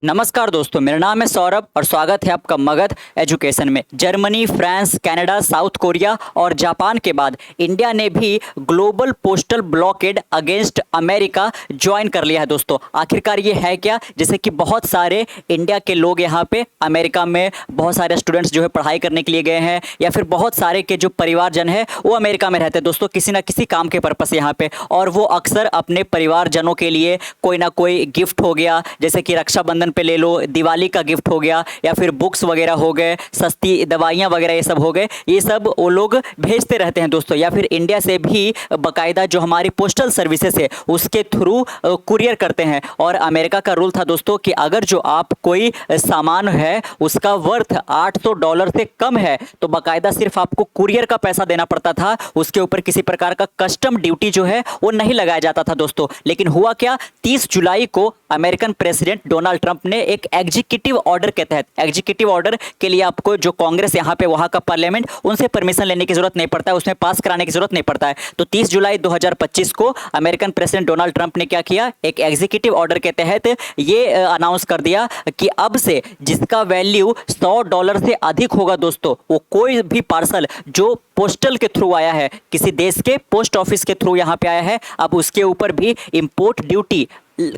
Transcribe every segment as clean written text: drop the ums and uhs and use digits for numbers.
नमस्कार दोस्तों, मेरा नाम है सौरभ और स्वागत है आपका मगध एजुकेशन में। Germany, France, Canada, south Korea और जापान के बाद इंडिया ने भी global postal blockade against America join कर लिया है दोस्तों। आखिरकार ये है क्या? जैसे कि बहुत सारे इंडिया के लोग यहाँ पे अमेरिका में, बहुत सारे स्टूडेंट्स जो है पढ़ाई करने के लिए गए हैं, या फिर बहुत सारे के जो परिवारजन है वो अमेरिका में रहते हैं दोस्तों, किसी ना किसी काम के पर्पस यहाँ पे। और वो अक्सर अपने परिवारजनों के लिए कोई ना कोई गिफ्ट हो गया, जैसे कि रक्षाबंधन पे ले लो, दिवाली का गिफ्ट हो गया, या फिर बुक्स वगैरह हो गए, सस्ती दवाइयाँ वगैरह ये सब हो गए, ये सब वो लोग भेजते रहते हैं दोस्तों। या फिर इंडिया से भी बाकायदा जो हमारी पोस्टल सर्विसेज है उसके थ्रू कुरियर करते हैं। और अमेरिका का रूल था दोस्तों कि अगर जो आप कोई सामान है उसका वर्थ $800 से कम है तो बाकायदा सिर्फ आपको कुरियर का पैसा देना पड़ता था, उसके ऊपर किसी प्रकार का कस्टम ड्यूटी जो है वो नहीं लगाया जाता था दोस्तों। लेकिन हुआ क्या, 30 जुलाई को अमेरिकन प्रेसिडेंट डोनाल्ड ट्रंप ने एक एग्जीक्यूटिव ऑर्डर के तहत, एग्जीक्यूटिव ऑर्डर के लिए आपको जो कांग्रेस यहाँ पे वहाँ का पार्लियामेंट, उनसे परमिशन लेने की जरूरत नहीं पड़ता है, उसमें पास कराने की जरूरत नहीं पड़ता है। तो 30 जुलाई 2025 को अमेरिकन प्रेसिडेंट डोनाल्ड ट्रंप ने क्या किया, एक एग्जीक्यूटिव ऑर्डर के तहत ये अनाउंस कर दिया कि अब से जिसका वैल्यू $100 से अधिक होगा दोस्तों, वो कोई भी पार्सल जो पोस्टल के थ्रू आया है, किसी देश के पोस्ट ऑफिस के थ्रू यहाँ पे आया है, अब उसके ऊपर भी इंपोर्ट ड्यूटी,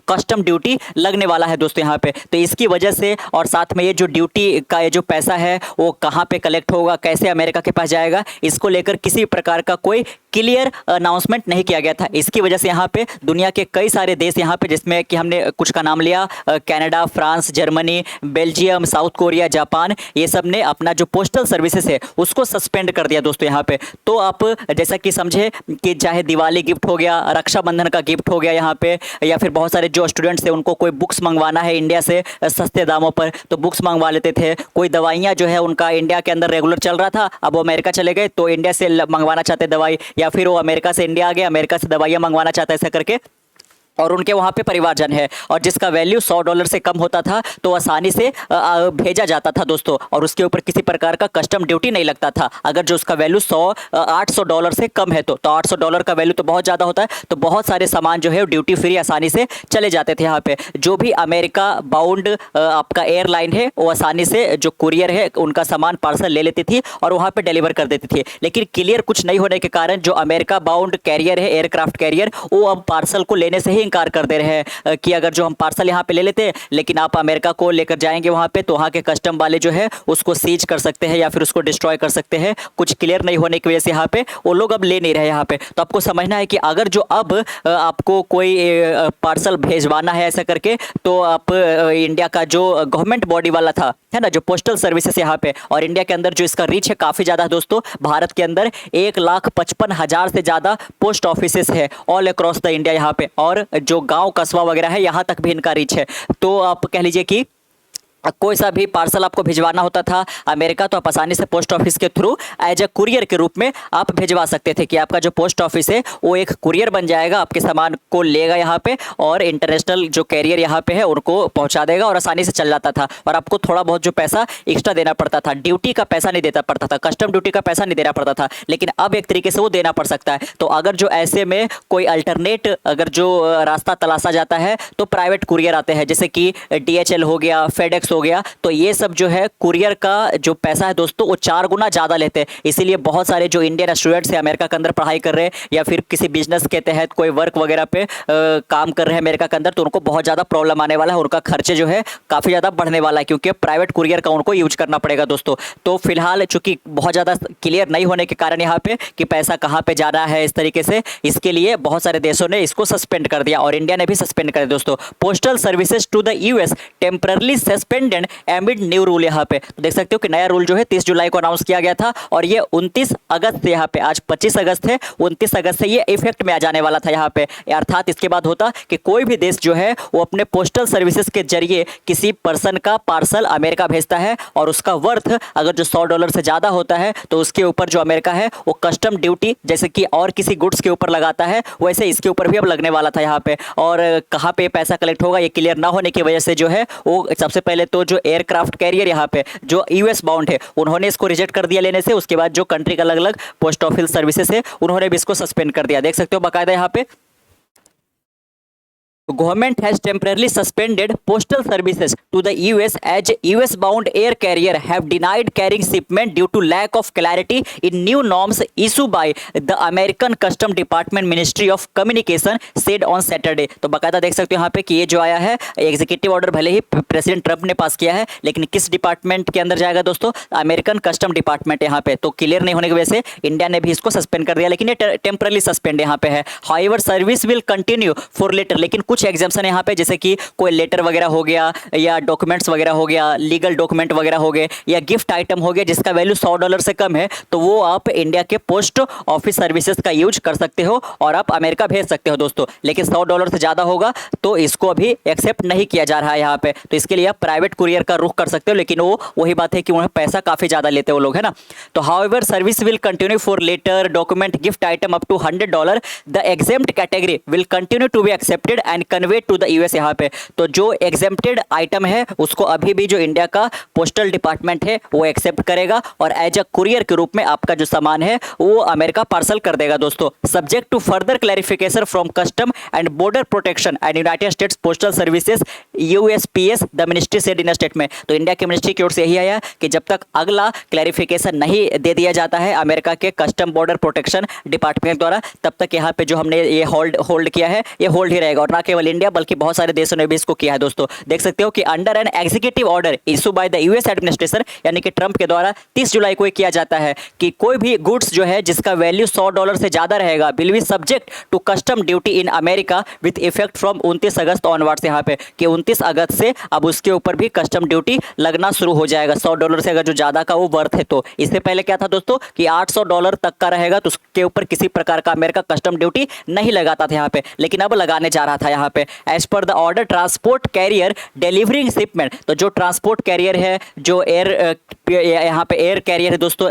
कस्टम ड्यूटी लगने वाला है दोस्तों यहाँ पे। तो इसकी वजह से, और साथ में ये जो ड्यूटी का ये जो पैसा है वो कहाँ पे कलेक्ट होगा, कैसे अमेरिका के पास जाएगा, इसको लेकर किसी प्रकार का कोई क्लियर अनाउंसमेंट नहीं किया गया था। इसकी वजह से यहाँ पे दुनिया के कई सारे देश यहाँ पे, जिसमें कि हमने कुछ का नाम लिया, Canada, France, Germany, Belgium, south Korea, Japan, ये सब ने अपना जो पोस्टल सर्विसेज है उसको सस्पेंड कर दिया दोस्तों यहाँ पे। तो आप जैसा कि समझे कि चाहे दिवाली गिफ्ट हो गया, रक्षाबंधन का गिफ्ट हो गया यहाँ पे, या फिर बहुत सारे जो स्टूडेंट्स थे उनको कोई बुक्स मंगवाना है इंडिया से सस्ते दामों पर तो बुक्स मंगवा लेते थे। कोई दवाइयाँ जो है उनका इंडिया के अंदर रेगुलर चल रहा था, अब वो अमेरिका चले गए तो इंडिया से मंगवाना चाहते दवाई, या फिर वो अमेरिका से इंडिया आ गया, अमेरिका से दवाइयाँ मंगवाना चाहता है, ऐसा करके। और उनके वहाँ पे परिवारजन है और जिसका वैल्यू $100 से कम होता था तो आसानी से भेजा जाता था दोस्तों, और उसके ऊपर किसी प्रकार का कस्टम ड्यूटी नहीं लगता था। अगर जो उसका वैल्यू $800 से कम है तो $800 का वैल्यू तो बहुत ज़्यादा होता है, तो बहुत सारे सामान जो है ड्यूटी फ्री आसानी से चले जाते थे यहाँ पे। जो भी अमेरिका बाउंड आपका एयरलाइन है वो आसानी से जो कुरियर है उनका सामान पार्सल ले लेती थी और वहाँ पर डिलीवर कर देती थी। लेकिन क्लियर कुछ नहीं होने के कारण जो अमेरिका बाउंड कैरियर है, एयरक्राफ्ट कैरियर, वो अब पार्सल को लेने से ही इनकार कर दे रहे हैं कि अगर जो हम पार्सल यहाँ पे ले लेते हैं लेकिन आप अमेरिका को लेकर जाएंगे वहाँ पे तो वहाँ के कस्टम वाले जो है उसको सीज कर सकते हैं या फिर उसको डिस्ट्रॉय कर सकते हैं। कुछ क्लियर नहीं होने की वजह से यहाँ पे वो लोग अब ले नहीं रहे यहाँ पे। तो आपको समझना है कि अगर जो अब आपको कोई पार्सल भेजवाना है ऐसा करके, तो आप इंडिया का जो गवर्नमेंट बॉडी वाला था है ना, जो पोस्टल सर्विसेज यहाँ पे, और इंडिया के अंदर जो इसका रीच है काफ़ी ज़्यादा है दोस्तों। भारत के अंदर 1,55,000 से ज़्यादा पोस्ट ऑफिसेस है ऑल अक्रॉस द इंडिया यहाँ पे, और जो गांव कस्बा वगैरह है यहाँ तक भी इनका रीच है। तो आप कह लीजिए कि कोई सा भी पार्सल आपको भिजवाना होता था अमेरिका तो आप आसानी से पोस्ट ऑफिस के थ्रू एज ए कुरियर के रूप में आप भिजवा सकते थे कि आपका जो पोस्ट ऑफिस है वो एक कुरियर बन जाएगा, आपके सामान को लेगा यहाँ पे और इंटरनेशनल जो कैरियर यहाँ पे है उनको पहुँचा देगा, और आसानी से चल जाता था। और आपको थोड़ा बहुत जो पैसा एक्स्ट्रा देना पड़ता था, ड्यूटी का पैसा नहीं देना पड़ता था, कस्टम ड्यूटी का पैसा नहीं देना पड़ता था, लेकिन अब एक तरीके से वो देना पड़ सकता है। तो अगर जो ऐसे में कोई अल्टरनेट अगर जो रास्ता तलाशा जाता है तो प्राइवेट कुरियर आते हैं, जैसे कि DHL हो गया, फेडेक्स हो गया, तो ये सब जो है कुरियर का जो पैसा है दोस्तों वो 4 गुना ज़्यादा लेते हैं। इसीलिए बहुत सारे जो इंडियन स्टूडेंट्स हैं अमेरिका के अंदर पढ़ाई कर रहे हैं या फिर किसी बिजनेस के तहत कोई वर्क वगैरह पे काम कर रहे हैं अमेरिका के अंदर, तो उनको बहुत ज़्यादा प्रॉब्लम आने वाला है, उनका खर्चे जो है काफ़ी ज़्यादा बढ़ने वाला है, क्योंकि प्राइवेट कुरियर का उनको यूज करना पड़ेगा दोस्तों। तो फिलहाल चूंकि बहुत ज़्यादा क्लियर नहीं होने के कारण यहाँ पे कि पैसा कहाँ पे जाना है इस तरीके से, इसके लिए बहुत सारे देशों ने इसको सस्पेंड कर दिया और इंडिया ने भी सस्पेंड कर दिया दोस्तों। Postal services to the US temporarily suspended amid new rule. यहाँ पे तो देख सकते हो कि नया रूल जो है 30 जुलाई को अनाउंस किया गया था और ये 29 अगस्त से, यहाँ पे आज 25 अगस्त है, 29 अगस्त से ये इफेक्ट में आ जाने वाला था यहाँ पे। अर्थात इसके बाद होता कि कोई भी देश जो है वो अपने पोस्टल सर्विसेज के जरिए किसी पर्सन का पार्सल अमेरिका भेजता है और उसका वर्थ अगर जो $100 से ज़्यादा होता है तो उसके ऊपर जो अमेरिका है वो कस्टम ड्यूटी जैसे कि और किसी गुड्स के ऊपर लगाता है, वैसे इसके ऊपर भी अब लगने वाला था यहाँ पे। और कहाँ पे पैसा कलेक्ट होगा ये क्लियर ना होने की वजह से जो है वो सबसे पहले तो जो एयरक्राफ्ट कैरियर यहाँ पे जो US बाउंड है उन्होंने इसको रिजेक्ट कर दिया लेने से, उसके बाद जो कंट्री का अलग अलग पोस्ट ऑफिस सर्विसेज है उन्होंने भी इसको सस्पेंड कर दिया। देख सकते हो बाकायदा यहाँ पे Government has temporarily suspended postal services to the US as US-bound air carrier have denied carrying shipment due to lack of clarity in new norms issued by the American Custom Department Ministry of Communication said on Saturday। तो बाकायदा देख सकते हो यहाँ पे कि ये जो आया है एग्जीक्यूटिव ऑर्डर भले ही प्रेसिडेंट ट्रंप ने पास किया है, लेकिन किस डिपार्टमेंट के अंदर जाएगा दोस्तों? अमेरिकन कस्टम डिपार्टमेंट यहाँ पे। तो क्लियर नहीं होने की वजह से इंडिया ने भी इसको सस्पेंड कर दिया, लेकिन ये टेम्परली सस्पेंड यहाँ पे है। However service will continue for letter, लेकिन कुछ एग्जाम्पशन यहाँ पे जैसे कि कोई लेटर वगैरह हो गया या डॉक्यूमेंट्स वगैरह हो गया, लीगल डॉक्यूमेंट वगैरह हो गए या गिफ्ट आइटम हो गया जिसका वैल्यू $100 से कम है, तो वो आप इंडिया के पोस्ट ऑफिस सर्विसेज का यूज कर सकते हो और आप अमेरिका भेज सकते हो दोस्तों। लेकिन $100 से ज़्यादा होगा तो इसको अभी एक्सेप्ट नहीं किया जा रहा है यहाँ पे। तो इसके लिए आप प्राइवेट कुरियर का रुख कर सकते हो, लेकिन वो वही बात है कि वहाँ पैसा काफ़ी ज़्यादा लेते वो लोग, है ना। तो however service will continue for letter document gift item up to $100। The exempt category will continue to be accepted and conveyed to the US. यहाँ पे तो जो एग्जेम्प्टेड आइटम है उसको अभी भी जो इंडिया का पोस्टल डिपार्टमेंट है वो एक्सेप्ट करेगा और एज अ कुरियर के रूप में आपका जो सामान है वो अमेरिका पार्सल कर देगा दोस्तों, subject to further clarification from custom and border protection and United States postal services USPS the ministry said in statement. तो इंडिया की मिनिस्ट्री की ओर से यही आया कि जब तक अगला क्लैरिफिकेशन नहीं दे दिया जाता है अमेरिका के कस्टम बॉर्डर प्रोटेक्शन डिपार्टमेंट द्वारा, तब तक यहाँ पे जो हमने ये होल्ड किया है ये होल्ड ही रहेगा। और ना केवल इंडिया बल्कि बहुत सारे देशों ने भी इसको किया है दोस्तों। देख सकते हो कि under an executive order issue bye the US administration, यानी कि ट्रंप के द्वारा 30 जुलाई को किया जाता है कि कोई भी गुड्स जो है जिसका वैल्यू $100 से ज्यादा रहेगा will be subject to custom duty in America with effect from 29 August onwards. यहाँ पे कि 29 अगस्त से अब उसके ऊपर भी कस्टम ड्यूटी लगना शुरू हो जाएगा $100 से अगर जो ज्यादा का वो वर्थ है। तो इससे पहले क्या था दोस्तों कि $800 तक का रहेगा तो उसके ऊपर किसी प्रकार का अमेरिका कस्टम ड्यूटी नहीं लगाता था यहाँ पे, लेकिन अब लगाने जा रहा था यहाँ पे। As per the order transport carrier delivering shipment, तो जो ट्रांसपोर्ट कैरियर है जो यहाँ पे एयर कैरियर है दोस्तों,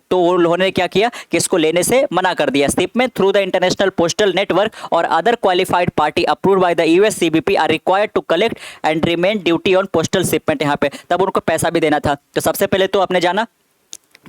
तो उन्होंने क्या किया कि इसको लेने से मना कर दिया। Shipment through the international postal network और other qualified party approved by the US CBP are required to collect and remain duty on postal shipment. यहाँ पे तब उनको पैसा भी देना था। तो सबसे पहले तो आपने जाना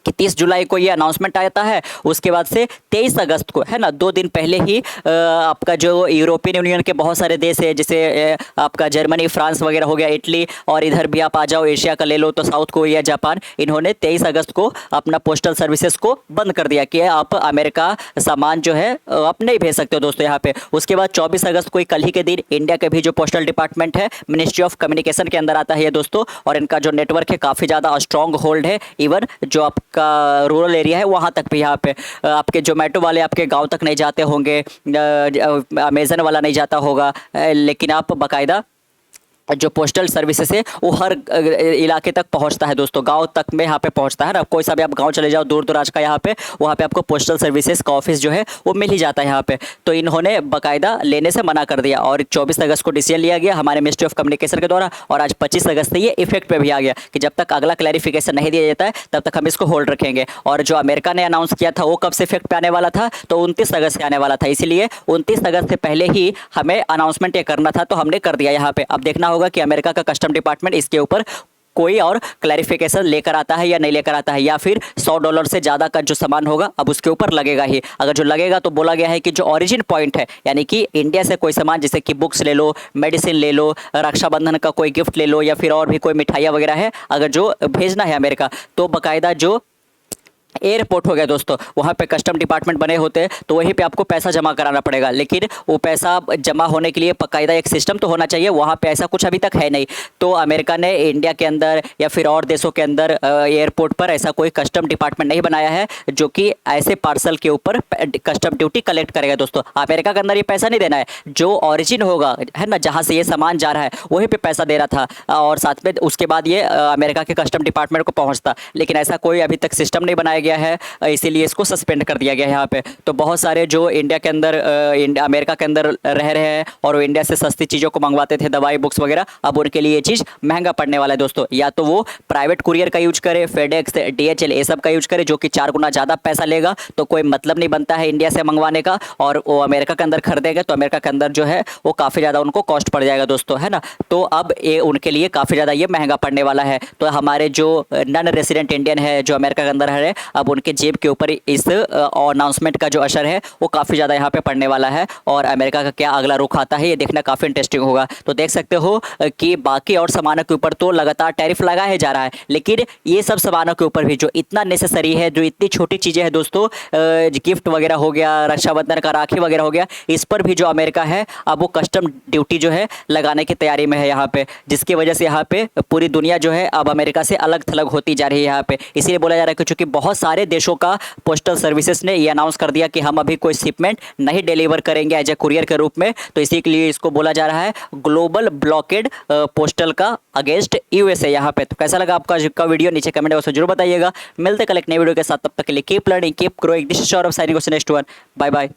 कि 30 जुलाई को ये अनाउंसमेंट आता है, उसके बाद से 23 अगस्त को, है ना, 2 दिन पहले ही आपका जो यूरोपियन यूनियन के बहुत सारे देश है जैसे आपका जर्मनी, फ्रांस वगैरह हो गया, इटली, और इधर भी आप आ जाओ एशिया का ले लो तो साउथ कोरिया, जापान, इन्होंने 23 अगस्त को अपना पोस्टल सर्विसेज को बंद कर दिया कि आप अमेरिका सामान जो है आप नहीं भेज सकते हो दोस्तों यहाँ पे। उसके बाद 24 अगस्त को कल ही के दिन इंडिया के भी जो पोस्टल डिपार्टमेंट है मिनिस्ट्री ऑफ कम्युनिकेशन के अंदर आता है ये दोस्तों, और इनका जो नेटवर्क है काफ़ी ज़्यादा स्ट्रॉन्ग होल्ड है। इवन जो आप का रूरल एरिया है वहाँ तक भी यहाँ पे आपके जोमेटो वाले आपके गांव तक नहीं जाते होंगे, अमेजन वाला नहीं जाता होगा, लेकिन आप बाकायदा जो पोस्टल सर्विसेज है वो हर इलाके तक पहुंचता है दोस्तों, गांव तक में यहाँ पे पहुंचता है ना। कोई सा भी आप गांव चले जाओ दूर दराज का यहाँ पे, वहाँ पे आपको पोस्टल सर्विसेज का ऑफिस जो है वो मिल ही जाता है यहाँ पे। तो इन्होंने बाकायदा लेने से मना कर दिया और 24 अगस्त को डिसीजन लिया गया हमारे मिनिस्ट्री ऑफ कम्युनिकेशन के द्वारा, और आज 25 अगस्त से ये इफेक्ट पे भी आ गया कि जब तक अगला क्लैरिफिकेशन नहीं दिया जाता है तब तक हम इसको होल्ड रखेंगे। और जो अमेरिका ने अनाउंस किया था वो कब से इफेक्ट पे आने वाला था, तो 29 अगस्त से आने वाला था, इसीलिए 29 अगस्त से पहले ही हमें अनाउंसमेंट ये करना था, तो हमने कर दिया यहाँ पे। अब देखना होगा कि अमेरिका का कस्टम डिपार्टमेंट इसके ऊपर कोई और क्लैरिफिकेशन लेकर आता है या नहीं लेकर आता है, या फिर $100 से ज़्यादा का जो सामान होगा अब उसके ऊपर लगेगा ही। अगर जो लगेगा तो बोला गया है कि जो ओरिजिन पॉइंट है, यानी कि इंडिया से कोई सामान जैसे कि बुक्स ले लो, मेडिसिन ले लो, रक्षाबंधन का कोई गिफ्ट ले लो, या फिर और भी कोई मिठाइयाँ वगैरह है, अगर जो भेजना है अमेरिका तो बाकायदा जो एयरपोर्ट हो गया दोस्तों वहाँ पे कस्टम डिपार्टमेंट बने होते हैं, तो वहीं पे आपको पैसा जमा कराना पड़ेगा। लेकिन वो पैसा जमा होने के लिए बाकायदा एक सिस्टम तो होना चाहिए, वहाँ पे ऐसा कुछ अभी तक है नहीं। तो अमेरिका ने इंडिया के अंदर या फिर और देशों के अंदर एयरपोर्ट पर ऐसा कोई कस्टम डिपार्टमेंट नहीं बनाया है जो कि ऐसे पार्सल के ऊपर कस्टम ड्यूटी कलेक्ट करेगा दोस्तों। अमेरिका के अंदर ये पैसा नहीं देना है, जो ऑरिजिन होगा है ना जहाँ से ये सामान जा रहा है वहीं पर पैसा दे रहा था, और साथ में उसके बाद ये अमेरिका के कस्टम डिपार्टमेंट को पहुँचता। लेकिन ऐसा कोई अभी तक सिस्टम नहीं बनाया गया है, इसीलिए इसको सस्पेंड कर दिया गया है यहाँ पे। तो बहुत सारे जो इंडिया के अंदर अमेरिका के अंदर रह रहे हैं और वो इंडिया से सस्ती चीज़ों को मंगवाते थे, दवाई बुक्स वगैरह, अब उनके लिए ये चीज़ महंगा पड़ने वाला है दोस्तों। या तो वो प्राइवेट कुरियर का यूज करे, फेडेक्स, DHL ये सब का यूज करे जो कि 4 गुना ज़्यादा पैसा लेगा, तो कोई मतलब नहीं बनता है इंडिया से मंगवाने का, और वो अमेरिका के अंदर खरीदेगा तो अमेरिका के अंदर जो है वो काफ़ी ज़्यादा उनको कॉस्ट पड़ जाएगा दोस्तों, है ना। तो अब ये उनके लिए काफ़ी ज़्यादा ये महंगा पड़ने वाला है। तो हमारे जो नॉन रेसिडेंट इंडियन है जो अमेरिका के अंदर है, अब उनके जेब के ऊपर इस अनाउंसमेंट का जो असर है वो काफ़ी ज़्यादा यहाँ पे पड़ने वाला है, और अमेरिका का क्या अगला रुख आता है ये देखना काफ़ी इंटरेस्टिंग होगा। तो देख सकते हो कि बाकी और सामानों के ऊपर तो लगातार टैरिफ लगाया जा रहा है, लेकिन ये सब सामानों के ऊपर भी जो इतना नेसेसरी है, जो इतनी छोटी चीज़ें हैं दोस्तों, गिफ्ट वगैरह हो गया, रक्षाबंधन का राखी वगैरह हो गया, इस पर भी जो अमेरिका है अब वो कस्टम ड्यूटी जो है लगाने की तैयारी में है यहाँ पे, जिसकी वजह से यहाँ पे पूरी दुनिया जो है अब अमेरिका से अलग थलग होती जा रही है यहाँ पे। इसीलिए बोला जा रहा है कि चूंकि बहुत सारे देशों का पोस्टल सर्विसेज ने ये अनाउंस कर दिया कि हम अभी कोई शिपमेंट नहीं डिलीवर करेंगे एज ए कुरियर के रूप में, तो इसी के लिए इसको बोला जा रहा है ग्लोबल ब्लॉकेड पोस्टल का अगेंस्ट यूएसए यहाँ पे। तो कैसा लगा आपका वीडियो, नीचे कमेंट बॉक्स में जरूर बताइएगा। मिलते कल एक नई वीडियो के साथ, तब तक के लिए keep learning, keep growing, this is Saurabh signing off next one. Bye bye.